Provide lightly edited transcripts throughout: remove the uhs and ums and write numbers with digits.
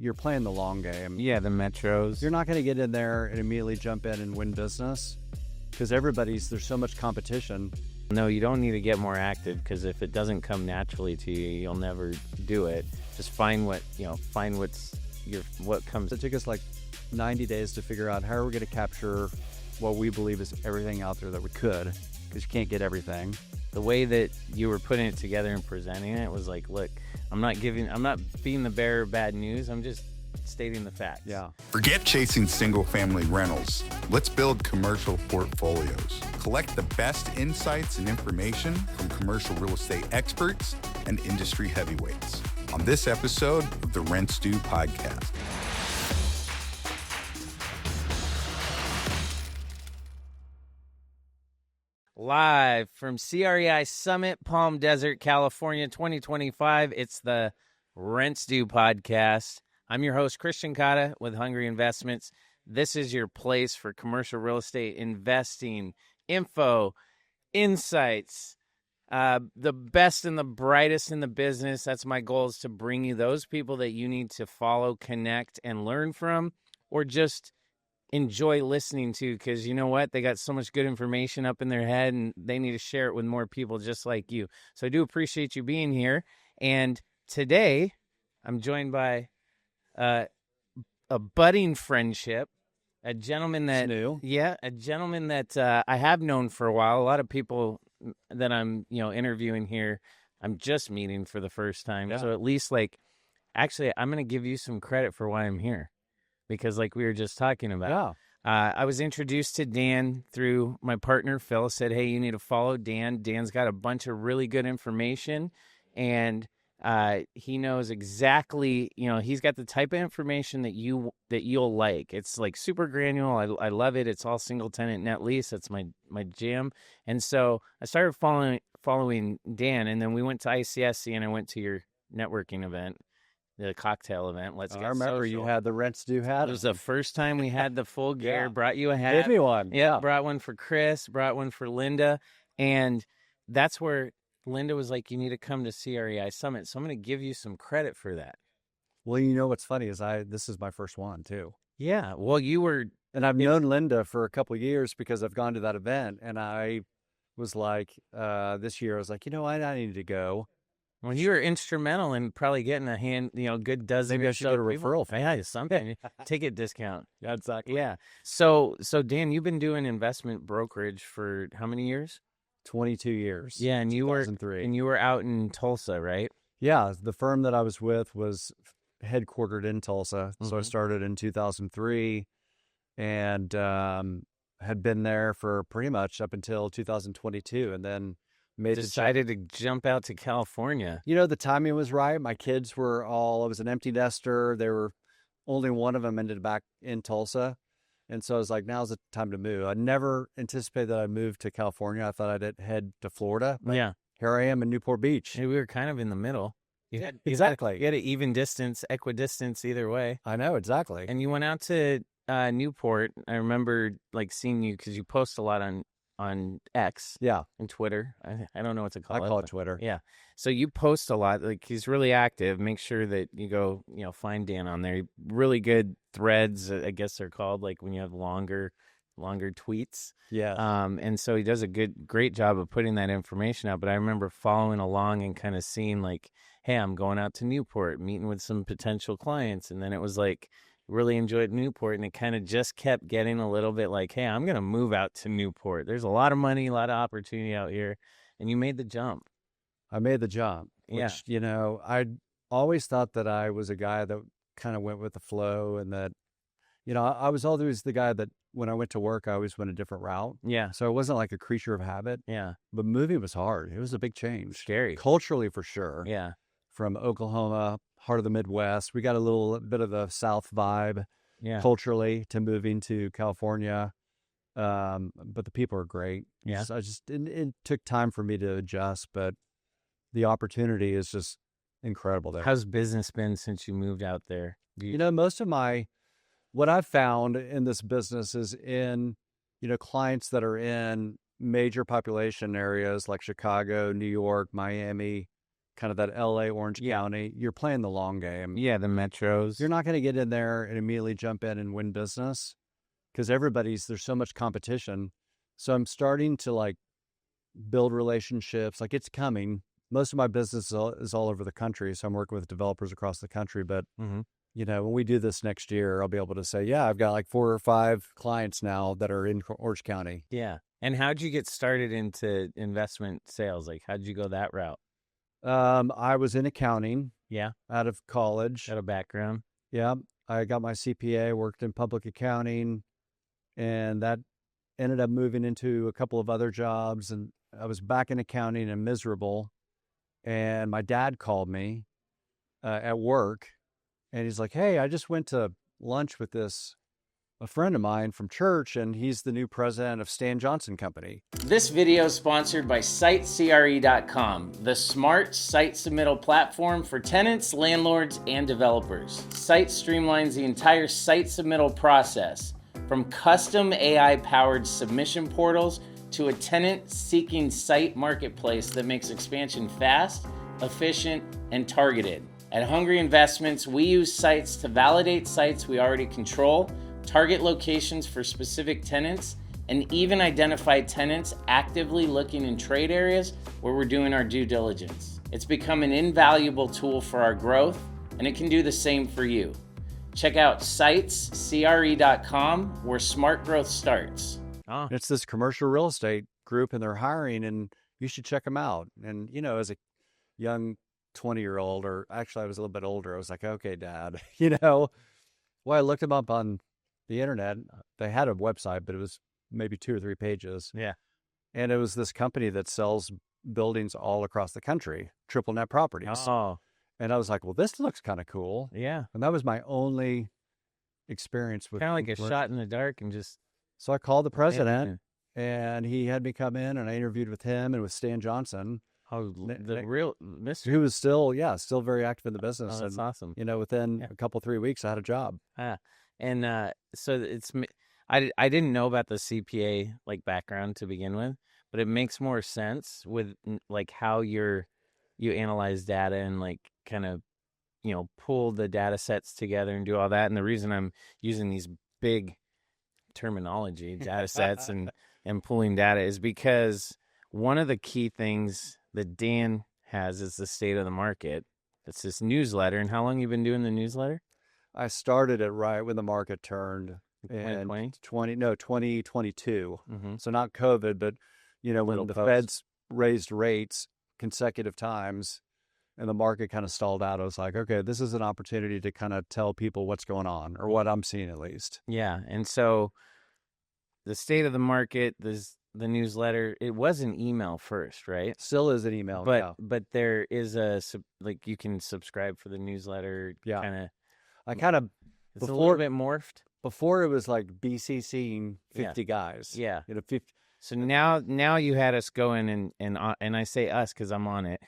you're playing the long game. Yeah, the metros. You're not going to get in there and immediately jump in and win business because there's so much competition. No, you don't need to get more active because if it doesn't come naturally to you, you'll never do it. Just find what comes. It took us like 90 days to figure out how are we going to capture what we believe is everything out there that we could, because you can't get everything. The way that you were putting it together and presenting it was like, look, I'm not being the bearer of bad news. I'm just stating the facts. Yeah. Forget chasing single-family rentals. Let's build commercial portfolios. Collect the best insights and information from commercial real estate experts and industry heavyweights on this episode of the Rents Due podcast. Live from CREI Summit, Palm Desert, California, 2025. It's the Rents Due podcast. I'm your host, Christian Cotta with Hungry Investments. This is your place for commercial real estate investing, info, insights, the best and the brightest in the business. That's my goal, is to bring you those people that you need to follow, connect, and learn from, or just enjoy listening to, because you know what? They got so much good information up in their head and they need to share it with more people just like you. So I do appreciate you being here. And today I'm joined by a budding friendship, a gentleman that, I have known for a while. A lot of people that I'm, interviewing here, I'm just meeting for the first time. Yeah. So at least actually, I'm going to give you some credit for why I'm here. Because like we were just talking about, I was introduced to Dan through my partner, Phil. Said, hey, you need to follow Dan. Dan's got a bunch of really good information, and he knows exactly, he's got the type of information that you'll like. It's like super granular. I love it. It's all single tenant net lease. That's my jam. And so I started following Dan, and then we went to ICSC, and I went to your networking event. The cocktail event. I remember you had the Rents Due hat. It was the first time we had the full gear. Brought you a hat. Gave me one. Yeah. Brought one for Chris. Brought one for Linda. And that's where Linda was like, you need to come to CREI Summit. So I'm going to give you some credit for that. Well, you know what's funny is this is my first one too. Yeah. Well, and I've known Linda for a couple of years because I've gone to that event, and I was like, this year I was like, I need to go. Well, you were instrumental in probably getting a good dozen. Maybe I should get a referral fee. Yeah, something. Ticket discount. Yeah, exactly. Yeah. So Dan, you've been doing investment brokerage for how many years? 22 years. Yeah, and you were out in Tulsa, right? Yeah, the firm that I was with was headquartered in Tulsa. Mm-hmm. So I started in 2003 and had been there for pretty much up until 2022, and then decided to jump out to California. The timing was right. My kids I was an empty nester. Only one of them ended back in Tulsa. And so I was like, now's the time to move. I never anticipated that I'd move to California. I thought I'd head to Florida. Yeah. Here I am in Newport Beach. We were kind of in the middle. Exactly. You had an even distance, equidistance either way. I know, exactly. And you went out to Newport. I remember seeing you because you post a lot on X, and Twitter. I don't know what to call it. I call it Twitter. Yeah. So you post a lot. He's really active. Make sure that you go, find Dan on there. Really good threads, I guess they're called, like when you have longer tweets. Yeah. And so he does a great job of putting that information out. But I remember following along and kind of seeing hey, I'm going out to Newport, meeting with some potential clients. And then it was really enjoyed Newport, and it kind of just kept getting a little bit hey, I'm going to move out to Newport. There's a lot of money, a lot of opportunity out here, and you made the jump. I made the jump, which, I always thought that I was a guy that kind of went with the flow, and that, I was always the guy that when I went to work, I always went a different route. Yeah. So it wasn't like a creature of habit. Yeah. But moving was hard. It was a big change. Scary. Culturally, for sure. Yeah. From Oklahoma, heart of the Midwest. We got a little bit of the South vibe culturally to moving to California. But the people are great. Yeah. It took time for me to adjust, but the opportunity is just incredible there. How's business been since you moved out there? Most of what I've found in this business is in, clients that are in major population areas like Chicago, New York, Miami, kind of that LA, Orange County, you're playing the long game. Yeah, the metros. You're not going to get in there and immediately jump in and win business because there's so much competition. So I'm starting to like build relationships. Like it's coming. Most of my business is all over the country. So I'm working with developers across the country. But, you know, when we do this next year, I'll be able to say, yeah, I've got like 4 or 5 clients now that are in Orange County. Yeah. And how'd you get started into investment sales? Like, how'd you go that route? I was in accounting. Yeah. Out of college. Got a background. Yeah. I got my CPA, worked in public accounting, and that ended up moving into a couple of other jobs. And I was back in accounting and miserable. And my dad called me at work, and he's like, hey, I just went to lunch with a friend of mine from church, and he's the new president of Stan Johnson Company. This video is sponsored by SiteCRE.com, the smart site submittal platform for tenants, landlords, and developers. Site streamlines the entire site submittal process, from custom AI-powered submission portals to a tenant-seeking site marketplace that makes expansion fast, efficient, and targeted. At Hungry Investments, we use sites to validate sites we already control, target locations for specific tenants, and even identify tenants actively looking in trade areas where we're doing our due diligence. It's become an invaluable tool for our growth, and it can do the same for you. Check out sitescre.com, where smart growth starts. Oh. It's this commercial real estate group, and they're hiring, and you should check them out. And, you know, as a young 20-year-old, or actually I was a little bit older, I was like, okay, Dad, you know, well, I looked them up on the internet. They had a website, but it was maybe 2 or 3 pages. Yeah. And it was this company that sells buildings all across the country, triple net properties. Oh. And I was like, well, this looks kind of cool. Yeah. And that was my only experience with kind of like a shot in the dark, and just. So I called the president, and he had me come in, and I interviewed with him and with Stan Johnson. Oh, the real Mr. Who was still very active in the business. Oh, that's awesome. You know, within a couple, 3 weeks, I had a job. And so I didn't know about the CPA like background to begin with, but it makes more sense with like how you analyze data and like kind of, you know, pull the data sets together and do all that. And the reason I'm using these big terminology data sets and pulling data is because one of the key things that Dan has is the state of the market. It's this newsletter. And how long you been doing the newsletter? I started it right when the market turned in 2022. So not COVID, but, you know, when the Feds raised rates consecutive times and the market kind of stalled out, I was like, okay, this is an opportunity to kind of tell people what's going on, or what I'm seeing at least. Yeah. And so the state of the market, the newsletter, it was an email first, right? Still is an email. But there is like you can subscribe for the newsletter. Yeah. It's a little bit morphed. Before it was like BCCing 50 guys. Yeah. You know, 50. So now you had us go in and I say us because I'm on it.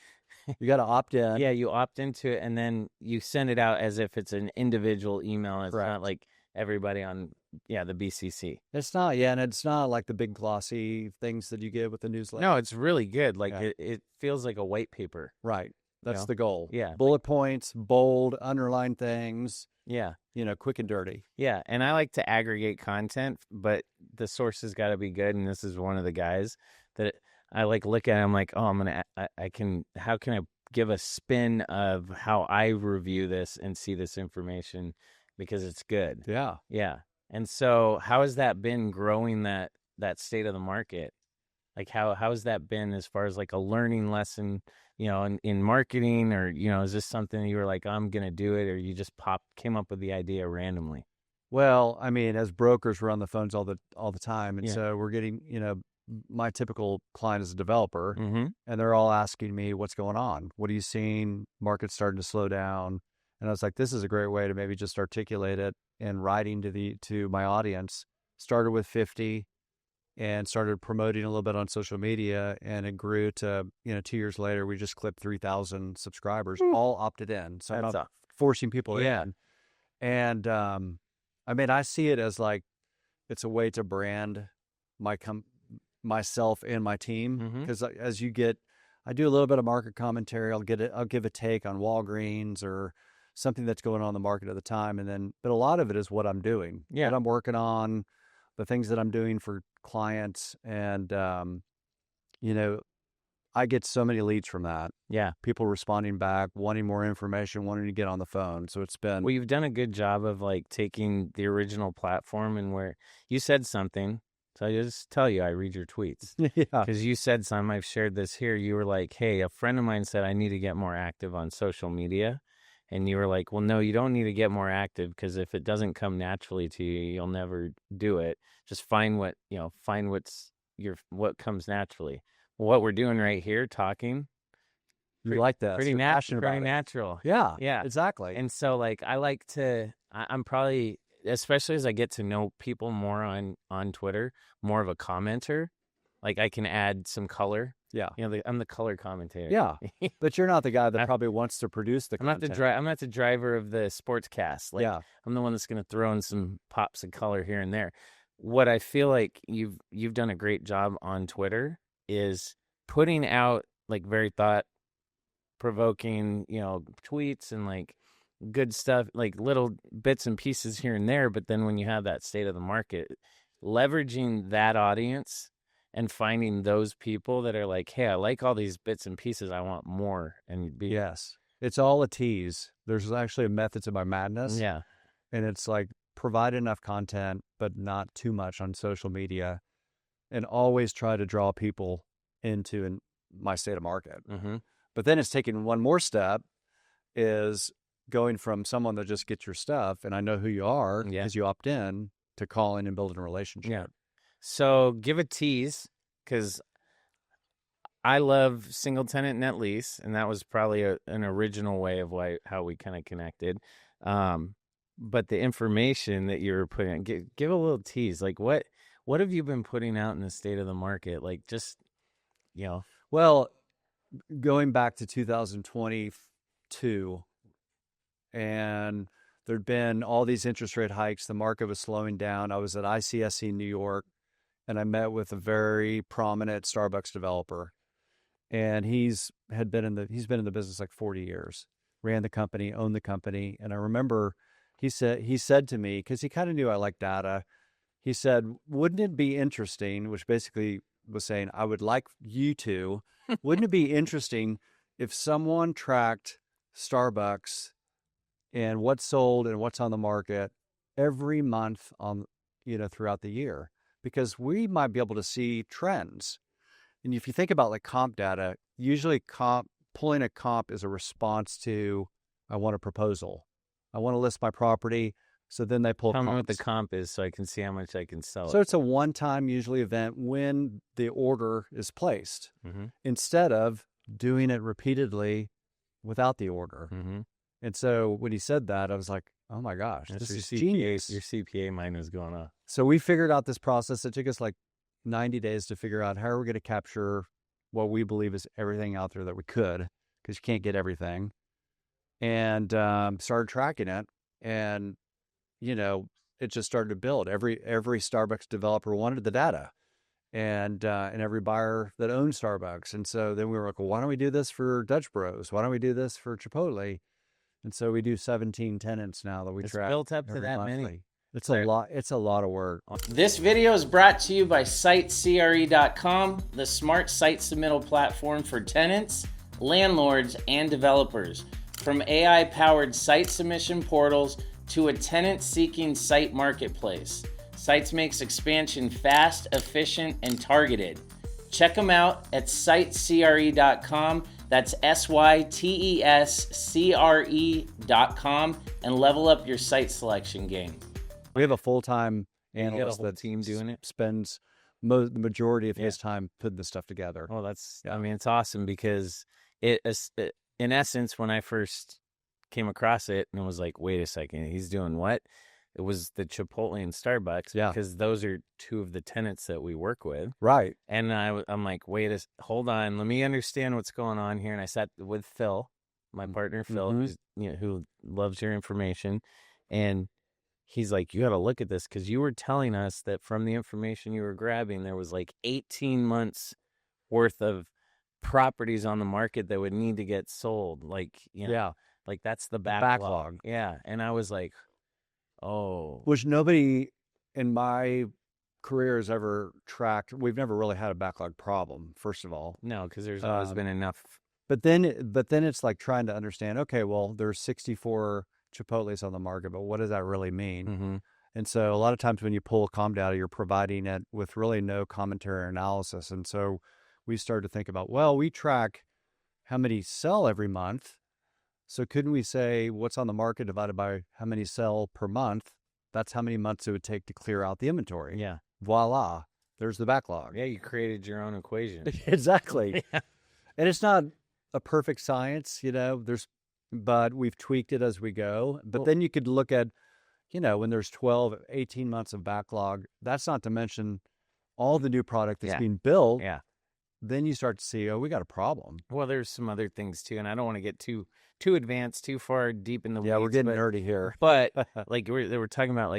You got to opt in. Yeah, you opt into it, and then you send it out as if it's an individual email. It's not like everybody on the BCC. It's not, and it's not like the big glossy things that you get with the newsletter. No, it's really good. Like it feels like a white paper. Right. That's the goal. Yeah. Bullet points, bold, underline things. Yeah. You know, quick and dirty. Yeah. And I like to aggregate content, but the source has got to be good. And this is one of the guys that I like look at. I'm like, oh, how can I give a spin of how I review this and see this information because it's good. Yeah. Yeah. And so how has that been growing that state of the market? Like how has that been as far as like a learning lesson, you know, in marketing, or, you know, is this something you were like, I'm going to do it, or you just came up with the idea randomly? Well, I mean, as brokers, we're on the phones all the time. And so we're getting, you know, my typical client is a developer, and they're all asking me what's going on. What are you seeing? Market's starting to slow down. And I was like, this is a great way to maybe just articulate it in writing to my audience. Started with 50 and started promoting a little bit on social media, and it grew to, you know, 2 years later, we just clipped 3,000 subscribers, all opted in. So I'm not forcing people in. And, I mean, I see it as like, it's a way to brand myself and my team. Because as you get, I do a little bit of market commentary. I'll give a take on Walgreens or something that's going on in the market at the time. But a lot of it is what I'm doing, Yeah. what I'm working on, the things that I'm doing for clients. And, I get so many leads from that. Yeah. People responding back, wanting more information, wanting to get on the phone. So it's been. Well, you've done a good job of like taking the original platform and where you said something. So I just tell you, I read your tweets. Yeah. Because you said something, I've shared this here. You were like, hey, a friend of mine said I need to get more active on social media. And you were like, well, no, you don't need to get more active because if it doesn't come naturally to you, you'll never do it. Just find what comes naturally. What we're doing right here, talking, You like that. pretty natural. Yeah. Yeah. Exactly. And so like I'm probably, especially as I get to know people more on Twitter, more of a commenter. Like I can add some color. Yeah. I'm the color commentator. Yeah. But you're not the guy that probably wants to produce the content. I'm not the driver of the sportscast. Like Yeah. I'm the one that's going to throw in some pops of color here and there. What I feel like you've done a great job on Twitter is putting out like very thought provoking, tweets and like good stuff, like little bits and pieces here and there. But then when you have that state of the market, leveraging that audience and finding those people that are like, hey, I like all these bits and pieces. I want more. Yes. It's all a tease. There's actually a method to my madness. Yeah. And it's like provide enough content, but not too much on social media, and always try to draw people into my state of market. Mm-hmm. But then it's taking one more step, is going from someone that just gets your stuff, and I know who you are because you opt in, to calling and building a relationship. Yeah. So give a tease, because I love single tenant net lease, and that was probably an original way of how we kind of connected. But the information that you were putting, give a little tease. Like what have you been putting out in the state of the market? Like just, Well, going back to 2022, and there'd been all these interest rate hikes. The market was slowing down. I was at ICSC New York, and I met with a very prominent Starbucks developer. And he's been in the business like 40 years, ran the company, owned the company. And I remember he said to me, because he kind of knew I liked data, he said, wouldn't it be interesting, which basically was saying, I would like you to, wouldn't it be interesting if someone tracked Starbucks and what's sold and what's on the market every month throughout the year? Because we might be able to see trends. And if you think about like comp data, usually pulling a comp is a response to, I want a proposal. I want to list my property. So then they pull Tell comps. me what the comp is so I can see how much I can sell So it. it's a one-time usually event when the order is placed, Mm-hmm. instead of doing it repeatedly without the order. Mm-hmm. And so when he said that, I was like, oh my gosh, this is genius. Your CPA mind was going off. So we figured out this process. It took us like 90 days to figure out how are we going to capture what we believe is everything out there that we could, because you can't get everything. And started tracking it. And, it just started to build. Every Starbucks developer wanted the data, and every buyer that owned Starbucks. And so then we were like, well, why don't we do this for Dutch Bros? Why don't we do this for Chipotle? And so we do 17 tenants now that we track. Built up to that monthly. many. It's a lot. It's a lot of work. This video is brought to you by SiteCRE.com, the smart site submittal platform for tenants, landlords, and developers. From AI-powered site submission portals to a tenant-seeking site marketplace, Sites makes expansion fast, efficient, and targeted. Check them out at SiteCRE.com. That's SYTESCRE.com, and level up your site selection game. We have a full-time You got a analyst whole that team doing it? spends the majority of his time putting this stuff together. Oh, it's awesome because in essence, when I first came across it and it was like, wait a second, he's doing what? It was the Chipotle and Starbucks, because those are two of the tenants that we work with. Right. And I'm like, hold on, let me understand what's going on here. And I sat with Phil, my partner, Phil, who's, who loves your information. And he's like, you got to look at this, because you were telling us that from the information you were grabbing, there was like 18 months worth of properties on the market that would need to get sold. Like, like that's the backlog. Yeah. And I was like, oh. Which nobody in my career has ever tracked. We've never really had a backlog problem, first of all. No, because there's always been enough. But then it's like trying to understand, okay, well, there's 64 Chipotles on the market, but what does that really mean? Mm-hmm. And so a lot of times when you pull comm data, you're providing it with really no commentary or analysis. And so we started to think about, well, we track how many sell every month. So couldn't we say what's on the market divided by how many sell per month? That's how many months it would take to clear out the inventory. Yeah. Voila. There's the backlog. Yeah, you created your own equation. Exactly. Yeah. And it's not a perfect science, but we've tweaked it as we go. But then you could look at, when there's 12, 18 months of backlog, that's not to mention all the new product that's being built. Yeah. Then you start to see, we got a problem. Well, there's some other things too, and I don't want to get too advanced, too far deep in the weeds. Yeah, we're getting nerdy here. But like they were talking about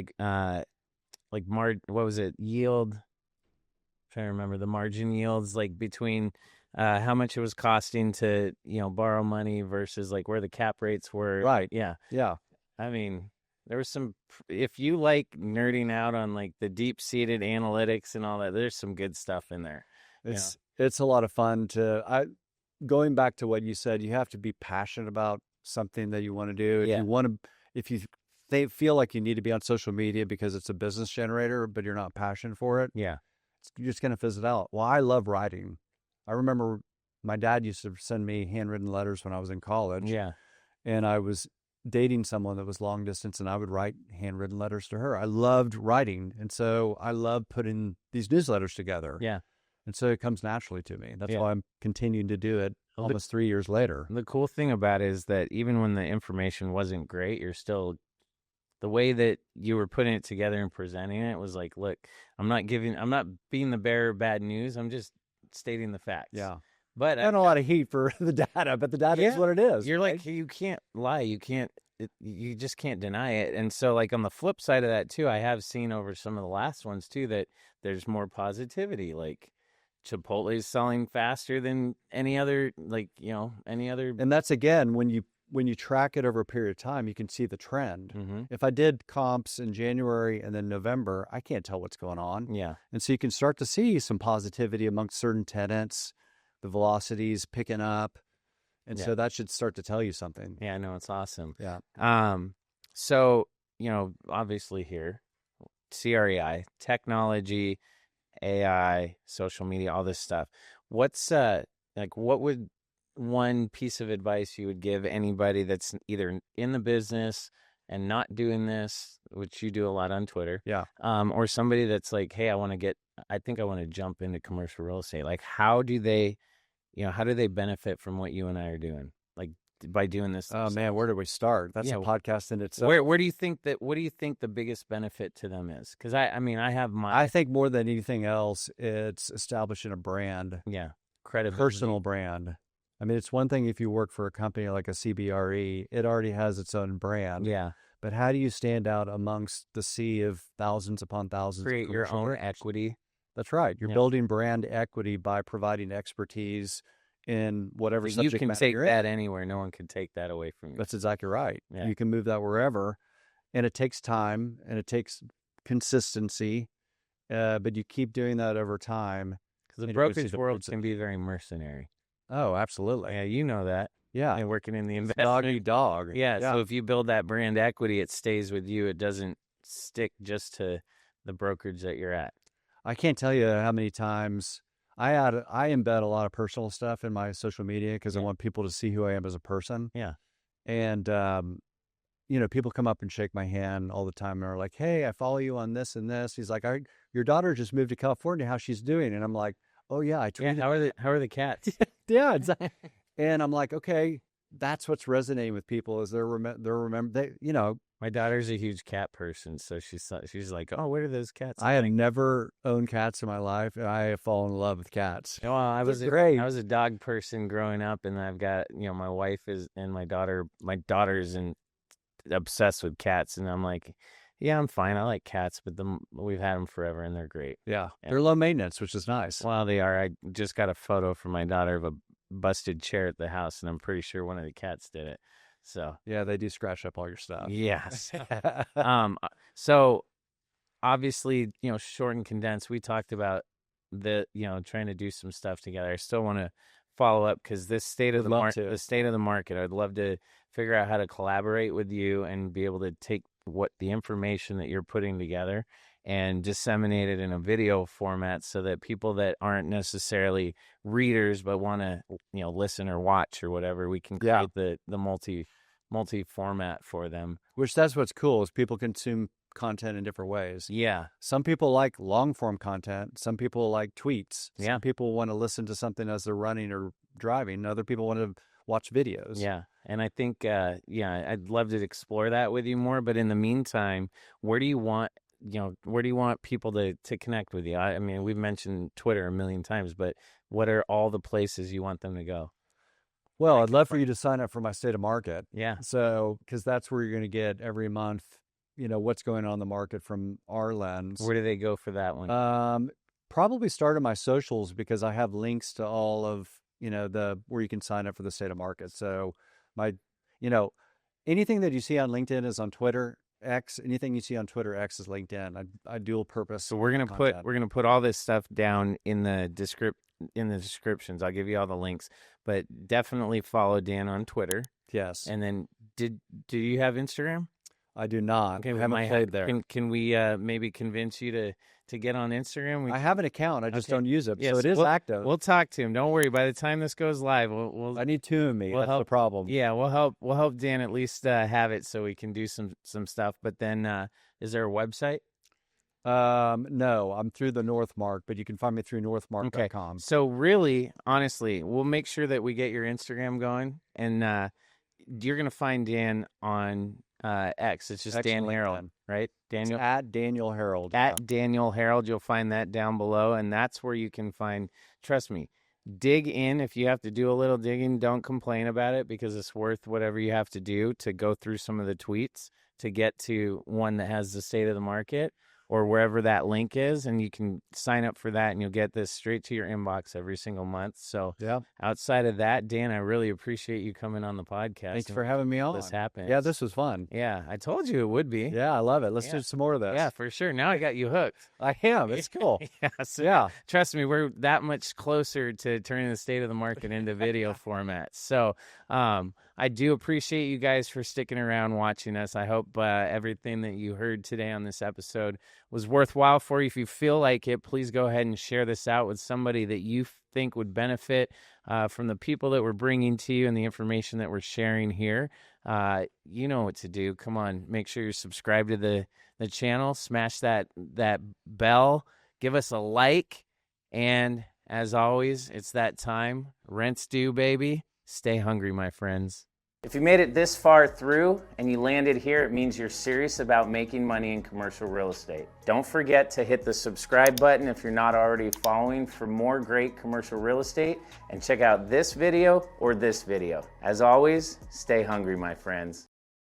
what was it? Yield. I'm trying to remember the margin yields, like between how much it was costing to, borrow money versus like where the cap rates were. Right. Yeah. Yeah. I mean, there was some, if you like nerding out on like the deep seated analytics and all that, there's some good stuff in there. It's a lot of fun going back to what you said, you have to be passionate about something that you want to do. If you feel like you need to be on social media because it's a business generator, but you're not passionate for it. Yeah. You're just going to fizz it out. Well, I love writing. I remember my dad used to send me handwritten letters when I was in college. Yeah. And I was dating someone that was long distance, and I would write handwritten letters to her. I loved writing. And so I love putting these newsletters together. Yeah. And so it comes naturally to me. That's why I'm continuing to do it almost 3 years later. The cool thing about it is that even when the information wasn't great, you're still, the way that you were putting it together and presenting it was like, look, I'm not being the bearer of bad news. I'm just stating the facts. Yeah. But and a lot of heat for the data, but the data is what it is. You're right? Like, you can't lie. You just can't deny it. And so like on the flip side of that too, I have seen over some of the last ones too, that there's more positivity. Like Chipotle is selling faster than any other, And that's, again, when you track it over a period of time, you can see the trend. Mm-hmm. If I did comps in January and then November, I can't tell what's going on. Yeah. And so you can start to see some positivity amongst certain tenants, the velocities picking up. And so that should start to tell you something. Yeah, I know. It's awesome. Yeah. So, obviously here, CREI, technology, AI, social media, all this stuff. What's what would one piece of advice you would give anybody that's either in the business and not doing this, which you do a lot on Twitter, or somebody that's like, hey, I think I want to jump into commercial real estate. Like, how do they benefit from what you and I are doing? Like, by doing this? Oh man, where do we start? That's a podcast in itself. What do you think the biggest benefit to them is? Because I think more than anything else, it's establishing a brand. Yeah. Credibility. Personal brand. I mean, it's one thing if you work for a company like a CBRE, it already has its own brand. Yeah. But how do you stand out amongst the sea of thousands upon thousands? Create your own equity. That's right. You're building brand equity by providing expertise in whatever subject matter you're in. You can take that anywhere. No one can take that away from you. That's exactly right. Yeah. You can move that wherever. And it takes time and it takes consistency. But you keep doing that over time. Because the brokerage world can be very mercenary. Oh, absolutely. Yeah, you know that. Yeah. And working in the investment. Dog eat dog. Yeah, so if you build that brand equity, it stays with you. It doesn't stick just to the brokerage that you're at. I can't tell you how many times I embed a lot of personal stuff in my social media because I want people to see who I am as a person. Yeah. And, people come up and shake my hand all the time and are like, hey, I follow you on this and this. He's like, your daughter just moved to California. How's she's doing? And I'm like, oh, yeah, I tweeted. Yeah, how are the cats? Yeah, exactly. And I'm like, okay, that's what's resonating with people is My daughter's a huge cat person, so she's like, oh, what are those cats? I have never owned cats in my life, and I have fallen in love with cats. Well, I was a dog person growing up, and I've got, my wife and my daughter's obsessed with cats, and I'm like, yeah, I'm fine. I like cats, but we've had them forever, and they're great. Yeah. They're low maintenance, which is nice. Well, they are. I just got a photo from my daughter of a busted chair at the house, and I'm pretty sure one of the cats did it. So Yeah, they do scratch up all your stuff. yes. So obviously, short and condensed, we talked about trying to do some stuff together. I still want to follow up because this state of the state of the market, I'd love to figure out how to collaborate with you and be able to take the information that you're putting together and disseminate it in a video format so that people that aren't necessarily readers but want to listen or watch or whatever, we can create the multi format for them. Which that's what's cool is people consume content in different ways. Yeah. Some people like long form content. Some people like tweets. Yeah. Some people want to listen to something as they're running or driving. Other people want to watch videos. Yeah. And I think, I'd love to explore that with you more. But in the meantime, where do you want people to connect with you? I mean, we've mentioned Twitter a million times, but what are all the places you want them to go? Well, I'd love for you to sign up for my State of Market. Yeah. So, because that's where you're going to get every month, what's going on in the market from our lens. Where do they go for that one? Probably start on my socials because I have links to all of, where you can sign up for the State of Market. So anything that you see on LinkedIn is on Twitter X. Anything you see on Twitter X is LinkedIn. I dual purpose. So we're gonna put all this stuff down in the descriptions. I'll give you all the links, but definitely follow Dan on Twitter. Yes. And then do you have Instagram? I do not. Okay, I haven't played there. Can we maybe convince you to get on Instagram? I have an account. I just don't use it. Yes, so it is active. We'll talk to him. Don't worry. By the time this goes live, we'll I need two of me. That's the problem. Yeah, we'll help Dan at least have it so we can do some stuff. But then, is there a website? No, I'm through the Northmark, but you can find me through northmark.com. Okay. So really, honestly, we'll make sure that we get your Instagram going, and you're gonna find Dan on X. It's just Dan Herrold, right? Daniel? It's at Daniel Herrold. At Daniel Herrold. You'll find that down below, and that's where you can find, trust me, dig in. If you have to do a little digging, don't complain about it because it's worth whatever you have to do to go through some of the tweets to get to one that has the state of the market or wherever that link is, and you can sign up for that, and you'll get this straight to your inbox every single month. So outside of that, Dan, I really appreciate you coming on the podcast. Thanks for having me on. This happened. Yeah, this was fun. Yeah, I told you it would be. Yeah, I love it. Let's do some more of this. Yeah, for sure. Now I got you hooked. I am. It's cool. Yeah. Trust me, we're that much closer to turning the state of the market into video format. So I do appreciate you guys for sticking around watching us. I hope everything that you heard today on this episode was worthwhile for you. If you feel like it, please go ahead and share this out with somebody that you think would benefit from the people that we're bringing to you and the information that we're sharing here. You know what to do. Come on, make sure you're subscribed to the channel. Smash that bell. Give us a like. And as always, it's that time. Rent's due, baby. Stay hungry, my friends. If you made it this far through and you landed here, it means you're serious about making money in commercial real estate. Don't forget to hit the subscribe button if you're not already following for more great commercial real estate, and check out this video or this video. As always, stay hungry, my friends.